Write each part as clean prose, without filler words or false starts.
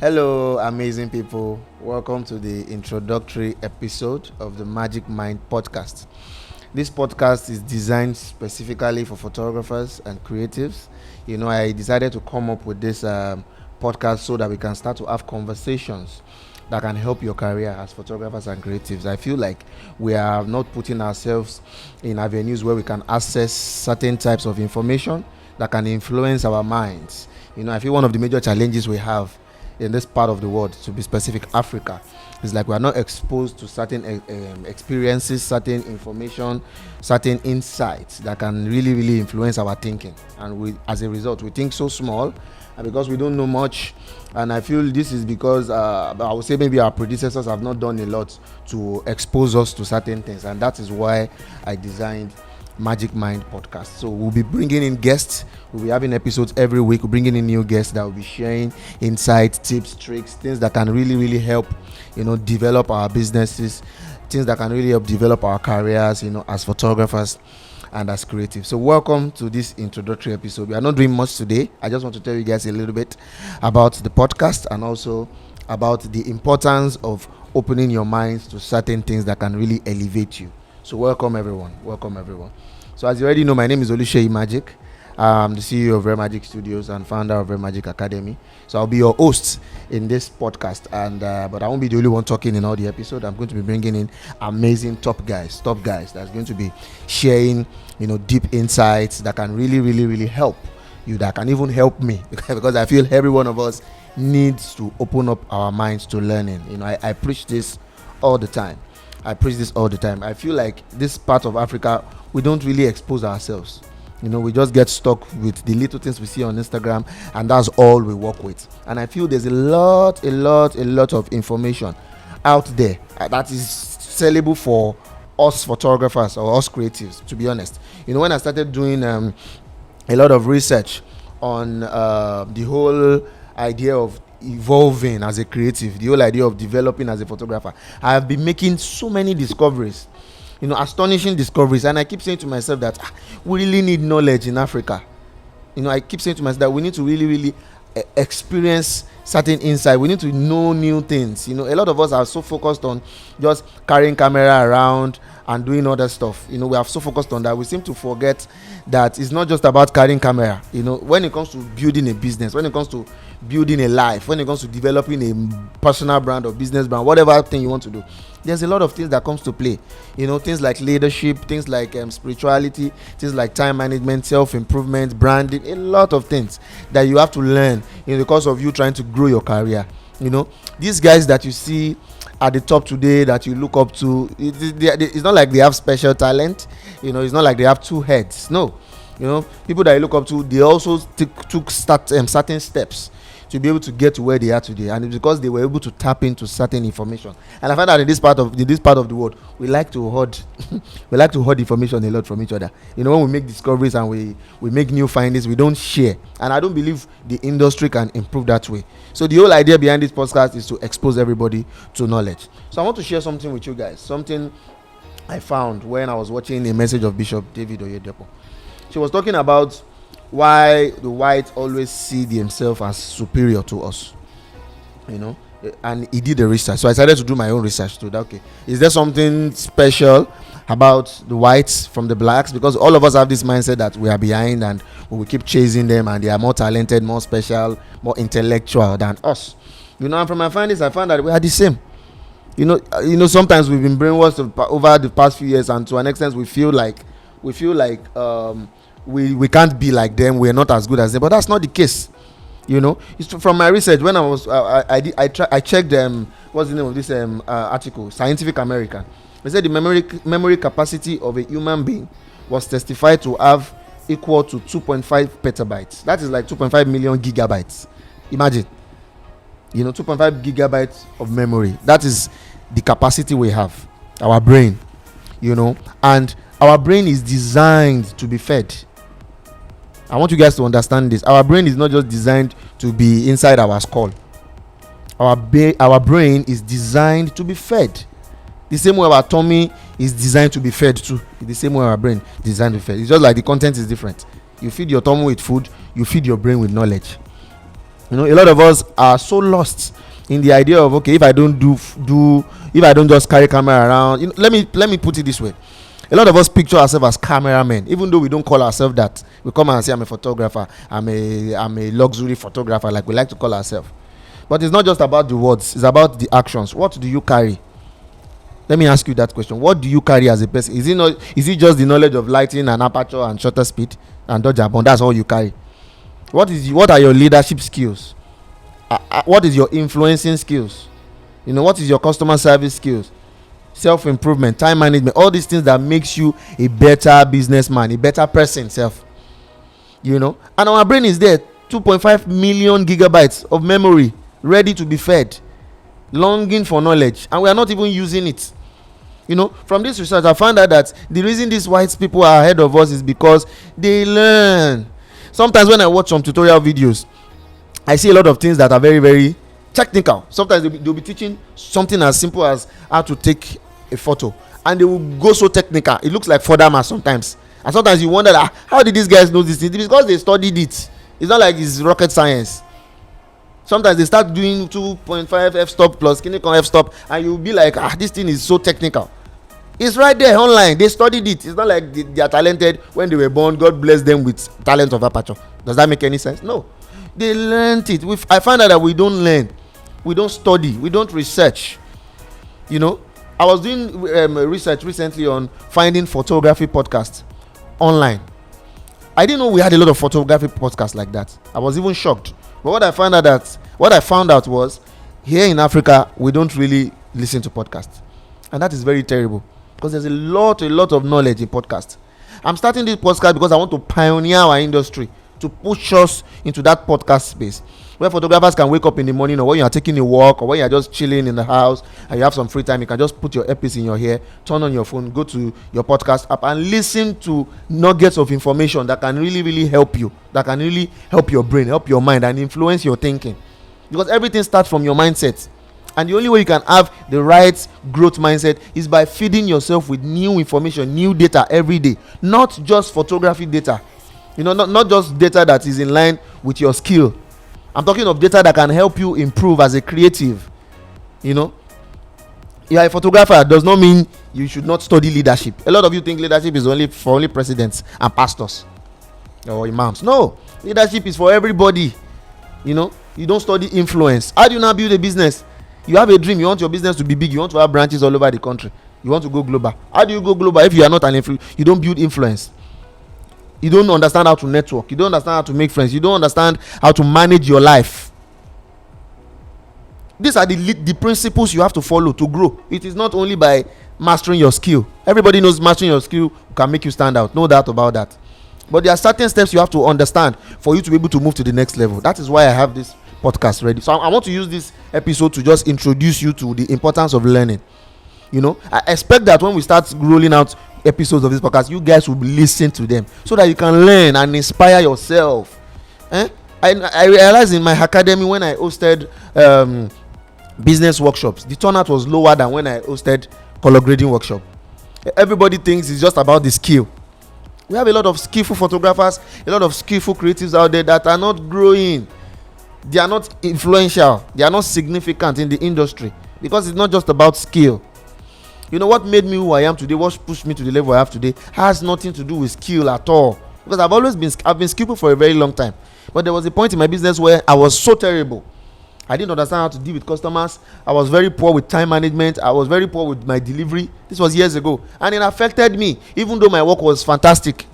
Hello, amazing people. Welcome to the introductory episode of the Magic Mind podcast. This podcast is designed specifically for photographers and creatives. I decided to come up with this podcast so that we can start to have conversations that can help your career as photographers and creatives. I feel like we are not putting ourselves in avenues where we can access certain types of information that can influence our minds. I feel one of the major challenges we have in this part of the world, to be specific, Africa, is like we are not exposed to certain experiences, certain information, certain insights that can really influence our thinking. And as a result, we think so small, and because we don't know much. And I feel this is because I would say maybe our predecessors have not done a lot to expose us to certain things, and that is why I designed Magic Mind podcast. So we'll be bringing in guests. We'll be having episodes every week. We're bringing in new guests that will be sharing insights, tips, tricks, things that can really help, develop our businesses, things that can really help develop our careers, as photographers and as creatives. So welcome to this introductory episode. We are not doing much today. I just want to tell you guys a little bit about the podcast and also about the importance of opening your minds to certain things that can really elevate you. So welcome everyone. So as you already know, my name is Oluseyi Magic. I'm the CEO of Rare Magic Studios and founder of Rare Magic Academy. So I'll be your host in this podcast, and but I won't be the only one talking in all the episode. I'm going to be bringing in amazing top guys that's going to be sharing, deep insights that can really help you, that can even help me because I feel every one of us needs to open up our minds to learning. I preach this all the time. I feel like this part of Africa, we don't really expose ourselves. We just get stuck with the little things we see on Instagram, and that's all we work with. And I feel there's a lot of information out there that is sellable for us photographers or us creatives, to be honest. When I started doing a lot of research on the whole idea of evolving as a creative, the whole idea of developing as a photographer, I have been making so many discoveries, astonishing discoveries, and I keep saying to myself that we really need knowledge in Africa. I keep saying to myself that we need to really experience certain insight. We need to know new things. A lot of us are so focused on just carrying camera around and doing other stuff. We are so focused on that, we seem to forget that it's not just about carrying camera. When it comes to building a business, when it comes to building a life, when it comes to developing a personal brand or business brand, whatever thing you want to do, there's a lot of things that comes to play. Things like leadership, things like spirituality, things like time management, self-improvement, branding, a lot of things that you have to learn in the course of you trying to grow your career. These guys that you see at the top today that you look up to, it's not like they have special talent. It's not like they have two heads. No, people that you look up to, they also took certain steps to be able to get to where they are today, and it's because they were able to tap into certain information. And I find that in this part of the world, we like to hoard information a lot from each other. When we make discoveries and we make new findings, we don't share, and I don't believe the industry can improve that way. So the whole idea behind this podcast is to expose everybody to knowledge. So I want to share something with you guys, something I found when I was watching a message of Bishop David Oyedepo. She was talking about why the whites always see themselves as superior to us, and he did the research. So I decided to do my own research too. Okay, is there something special about the whites from the blacks? Because all of us have this mindset that we are behind and we will keep chasing them, and they are more talented, more special, more intellectual than us. And from my findings, I found that we are the same. Sometimes we've been brainwashed over the past few years, and to an extent we feel like we can't be like them, we're not as good as them, but that's not the case. It's from my research. When I was I checked what's the name of this article, Scientific American. They said the memory capacity of a human being was testified to have equal to 2.5 petabytes. That is like 2.5 million gigabytes. Imagine, 2.5 gigabytes of memory. That is the capacity we have, our brain. And our brain is designed to be fed. I want you guys to understand this. Our brain is not just designed to be inside our skull. Our brain is designed to be fed. The same way our tummy is designed to be fed too. The same way our brain is designed to be fed. It's just like the content is different. You feed your tummy with food, you feed your brain with knowledge. A lot of us are so lost in the idea of, okay, if I don't if I don't just carry camera around. Let me put it this way. A lot of us picture ourselves as cameramen, even though we don't call ourselves that. We come and say, I'm a photographer, I'm a luxury photographer, like we like to call ourselves. But it's not just about the words, it's about the actions. What do you carry? Let me ask you that question. What do you carry as a person? Is it just the knowledge of lighting and aperture and shutter speed and dodge and that's all you carry? What are your leadership skills? What is your influencing skills? What is your customer service skills? Self-improvement, time management, all these things that makes you a better businessman, a better person self. And our brain is there, 2.5 million gigabytes of memory ready to be fed, longing for knowledge, and we are not even using it. From this research, I found out that the reason these white people are ahead of us is because they learn. Sometimes when I watch some tutorial videos, I see a lot of things that are very, very technical. Sometimes they'll be teaching something as simple as how to take a photo, and they will go so technical. It looks like further math sometimes, and sometimes you wonder how did these guys know this thing? Because they studied it. It's not like it's rocket science. Sometimes they start doing 2.5 f-stop plus kinicon f-stop, and you'll be like, this thing is so technical. It's right there online. They studied it. It's not like they are talented when they were born. God bless them with talent of aperture. Does that make any sense? No. They learned it. I found out that we don't learn. We don't study. We don't research. I was doing research recently on finding photography podcasts online. I didn't know we had a lot of photography podcasts like that. I was even shocked. But what I found out was, here in Africa, we don't really listen to podcasts. And that is very terrible, because there's a lot of knowledge in podcasts. I'm starting this podcast because I want to pioneer our industry, to push us into that podcast space where photographers can wake up in the morning, or when you are taking a walk, or when you are just chilling in the house and you have some free time, you can just put your earpiece in your ear, turn on your phone, go to your podcast app and listen to nuggets of information that can really, really help you, that can really help your brain, help your mind, and influence your thinking. Because everything starts from your mindset. And the only way you can have the right growth mindset is by feeding yourself with new information, new data every day. Not just photography data. Not just data that is in line with your skill. I'm talking of data that can help you improve as a creative. You are a photographer, does not mean you should not study leadership. A lot of you think leadership is only for presidents and pastors or imams. No, leadership is for everybody. You don't study influence. How do you now build a business? You have a dream, you want your business to be big, you want to have branches all over the country, you want to go global. How do you go global if you are not an influence? You don't build influence. You don't understand how to network. You don't understand how to make friends. You don't understand how to manage your life. These are the principles you have to follow to grow. It is not only by mastering your skill. Everybody knows mastering your skill can make you stand out. No doubt about that. But there are certain steps you have to understand for you to be able to move to the next level. That is why I have this podcast ready. So I want to use this episode to just introduce you to the importance of learning. I expect that when we start rolling out episodes of this podcast, you guys will listen to them so that you can learn and inspire yourself. I realized in my academy, when I hosted business workshops, the turnout was lower than when I hosted color grading workshop. Everybody thinks it's just about the skill. We have a lot of skillful photographers, a lot of skillful creatives out there that are not growing. They are not influential. They are not significant in the industry, because it's not just about skill. What made me who I am today, what pushed me to the level I have today, has nothing to do with skill at all. Because I've been skillful for a very long time. But there was a point in my business where I was so terrible. I didn't understand how to deal with customers. I was very poor with time management. I was very poor with my delivery. This was years ago. And it affected me, even though my work was fantastic.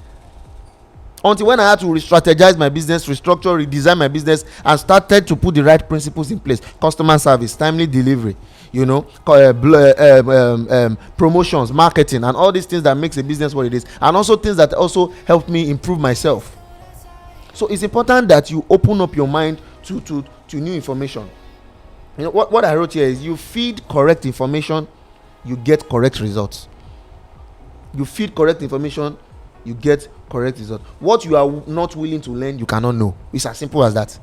Until when I had to re-strategize my business, restructure, redesign my business, and started to put the right principles in place. Customer service, timely delivery, promotions, marketing, and all these things that makes a business what it is. And also things that also help me improve myself. So it's important that you open up your mind to new information. What I wrote here is, you feed correct information, you get correct results. You feed correct information, you get correct results. What you are not willing to learn, you cannot know. It's as simple as that.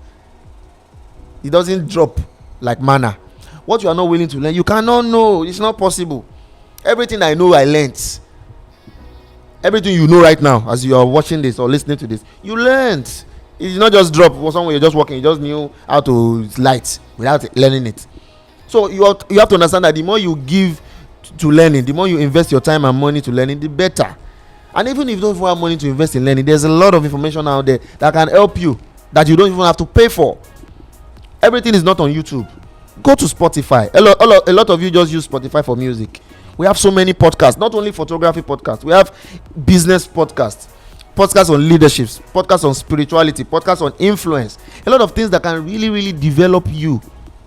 It doesn't drop like manna. What you are not willing to learn, you cannot know. It's not possible. Everything I know, I learned. Everything you know right now, as you are watching this or listening to this, you learned. It's not just drop or somewhere you're just working. You just knew how to light without learning it. So you have to understand that the more you give to learning, the more you invest your time and money to learning, the better. And even if you don't have money to invest in learning, there's a lot of information out there that can help you that you don't even have to pay for. Everything is not on YouTube. Go to Spotify. A lot of you just use Spotify for music. We have so many podcasts, not only photography podcasts. We have business podcasts, podcasts on leadership, podcasts on spirituality, podcasts on influence. A lot of things that can really, really develop you,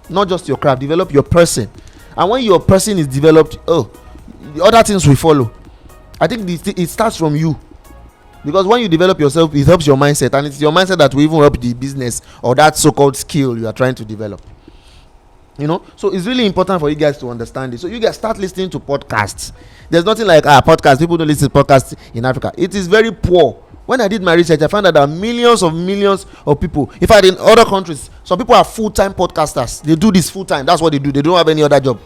not just your craft, develop your person. And when your person is developed, the other things will follow. I think it starts from you. Because when you develop yourself, it helps your mindset, and it's your mindset that will even help the business or that so-called skill you are trying to develop. So it's really important for you guys to understand this. So you guys start listening to podcasts. There's nothing like podcasts. People don't listen to podcasts in Africa. It is very poor. When I did my research, I found out that millions of people, in fact, in other countries, some people are full-time podcasters. They do this full-time. That's what they do. They don't have any other job.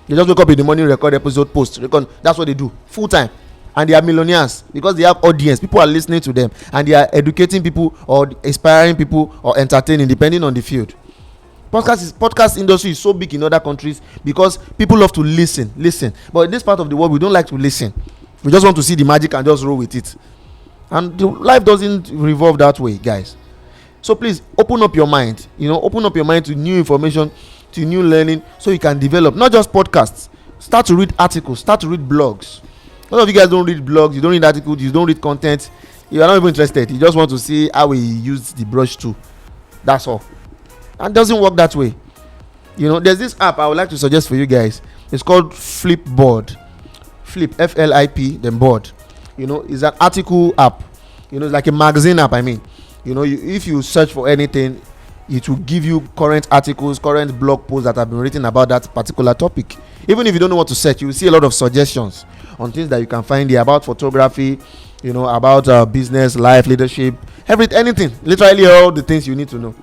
They just wake up in the morning, record episode, post. That's what they do full-time. And they are millionaires because they have audience. People are listening to them, and they are educating people or inspiring people or entertaining, depending on the field. Podcast industry is so big in other countries because people love to listen. But in this part of the world, we don't like to listen. We just want to see the magic and just roll with it. And life doesn't revolve that way, guys. So please open up your mind. Open up your mind to new information, to new learning, so you can develop not just podcasts. Start to read articles. Start to read blogs. A lot of you guys don't read blogs, you don't read articles, you don't read content. You are not even interested. You just want to see how we use the brush tool. That's all. And it doesn't work that way. There's this app I would like to suggest for you guys. It's called Flipboard. Flip, F-L-I-P, then board. It's an article app. It's like a magazine app, if you search for anything, it will give you current articles, current blog posts that have been written about that particular topic. Even if you don't know what to search, you will see a lot of suggestions on things that you can find there about photography, about business, life, leadership, anything. Literally all the things you need to know.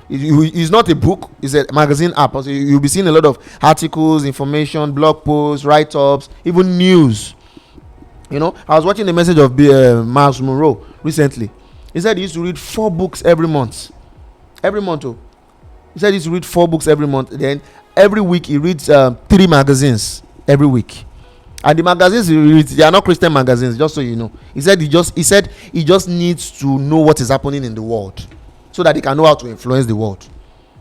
It's not a book, it's a magazine app. So you'll be seeing a lot of articles, information, blog posts, write-ups, even news. I was watching the message of Miles Monroe recently. He said he used to read 4 books every month. He said he used to read 4 books every month. Then every week he reads 3 magazines every week. And the magazines he reads, they are not Christian magazines, just so you know. He said he just needs to know what is happening in the world, so that he can know how to influence the world.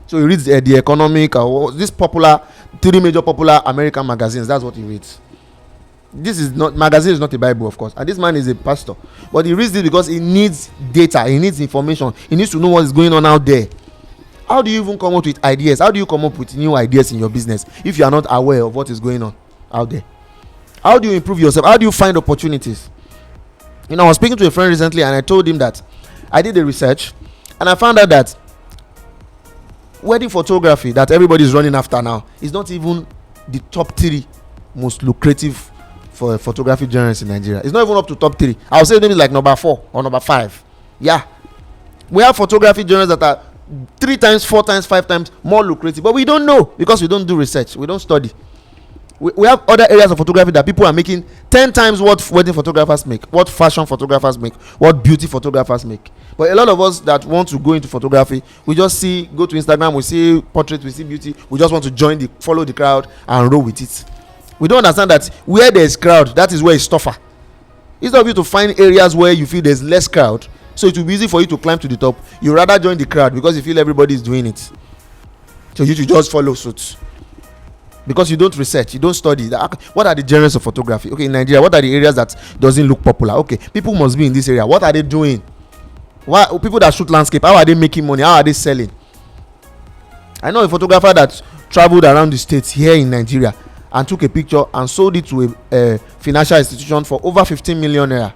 So he reads the Economic, this 3 major popular American magazines. That's what he reads. Magazine is not a Bible, of course. And this man is a pastor, but he reads this because he needs data, he needs information, he needs to know what is going on out there. How do you even come up with ideas? How do you come up with new ideas in your business if you are not aware of what is going on out there? How do you improve yourself? How do you find opportunities? I was speaking to a friend recently, and I told him that I did the research, and I found out that wedding photography that everybody is running after now is not even the top 3 most lucrative for photography genres in Nigeria. It's not even up to top 3. I would say maybe like number 4 or number 5. Yeah, we have photography genres that are 3 times, 4 times, 5 times more lucrative, but we don't know because we don't do research, we don't study. We have other areas of photography that people are making 10 times what wedding photographers make, what fashion photographers make, what beauty photographers make. But a lot of us that want to go into photography, we just go to Instagram, we see portraits, we see beauty, we just want to follow the crowd and roll with it. We don't understand that where there's crowd, that is where it's tougher. Instead of you to find areas where you feel there's less crowd, so it will be easy for you to climb to the top, you rather join the crowd because you feel everybody is doing it. So you should just follow suit. Because you don't research, you don't study. What are the genres of photography? Okay, in Nigeria, what are the areas that doesn't look popular? Okay, people must be in this area. What are they doing? Why people that shoot landscape? How are they making money? How are they selling? I know a photographer that traveled around the states here in Nigeria and took a picture and sold it to a financial institution for over 15 million naira.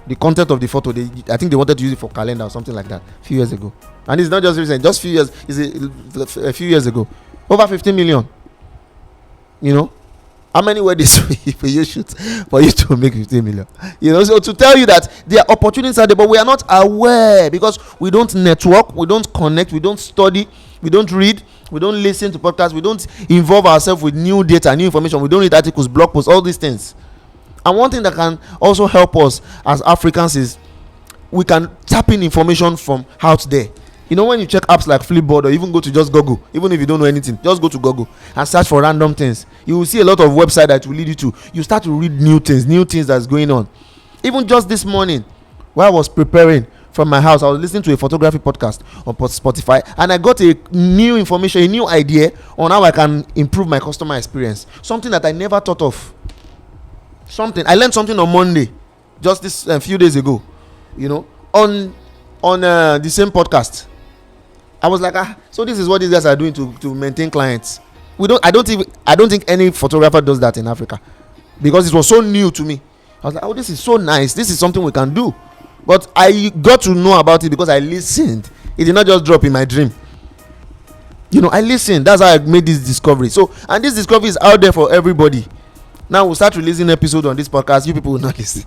The content of the photo, I think they wanted to use it for calendar or something like that a few years ago. And it's not just recent, just few years. It's a few years ago. Over 15 million. How many weddings for you shoot for you to make 15 million? So to tell you that there are opportunities out there, but we are not aware because we don't network, we don't connect, we don't study, we don't read, we don't listen to podcasts, we don't involve ourselves with new data, new information, we don't read articles, blog posts, all these things. And one thing that can also help us as Africans is we can tap in information from out there. You know, when you check apps like Flipboard or even go to just Google, even if you don't know anything, just go to Google and search for random things. You will see a lot of websites that will lead you to. You start to read new things that's going on. Even just this morning, while I was preparing from my house, I was listening to a photography podcast on Spotify, and I got a new information, a new idea on how I can improve my customer experience. Something that I never thought of. I learned something on Monday, just this few days ago. You know, on the same podcast. I was like, so this is what these guys are doing to maintain clients. I don't think any photographer does that in Africa, because it was so new to me. I was like, this is so nice. This is something we can do. But I got to know about it because I listened. It did not just drop in my dream. You know, I listened. That's how I made this discovery. So, and this discovery is out there for everybody. Now we'll start releasing episodes on this podcast. You people will not listen.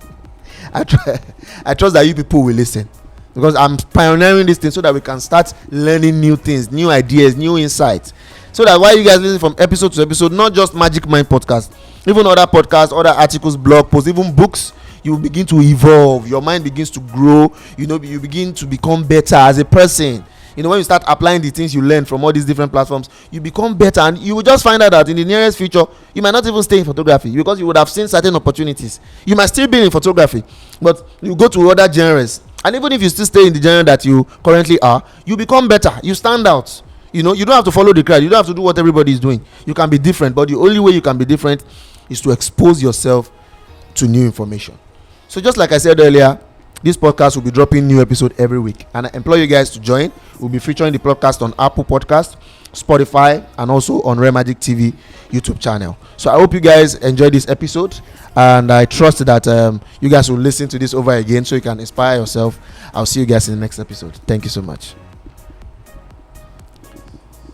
I trust that you people will listen, because I'm pioneering this thing so that we can start learning new things, new ideas, new insights. So that while you guys listen from episode to episode, not just Magic Mind podcast, even other podcasts, other articles, blog posts, even books, you begin to evolve. Your mind begins to grow. You know, you begin to become better as a person. You know, when you start applying the things you learn from all these different platforms, you become better, and you will just find out that in the nearest future, you might not even stay in photography, because you would have seen certain opportunities. You might still be in photography, but you go to other genres, and even if you still stay in the genre that you currently are, you become better. You stand out. You know, you don't have to follow the crowd. You don't have to do what everybody is doing. You can be different, but the only way you can be different is to expose yourself to new information. So just like I said earlier, this podcast will be dropping new episode every week, and I implore you guys to join. We'll be featuring the podcast on Apple Podcast, Spotify, and also on Rare Magic TV YouTube channel. So I hope you guys enjoyed this episode, and I trust that you guys will listen to this over again so you can inspire yourself. I'll see you guys in the next episode. Thank you so much.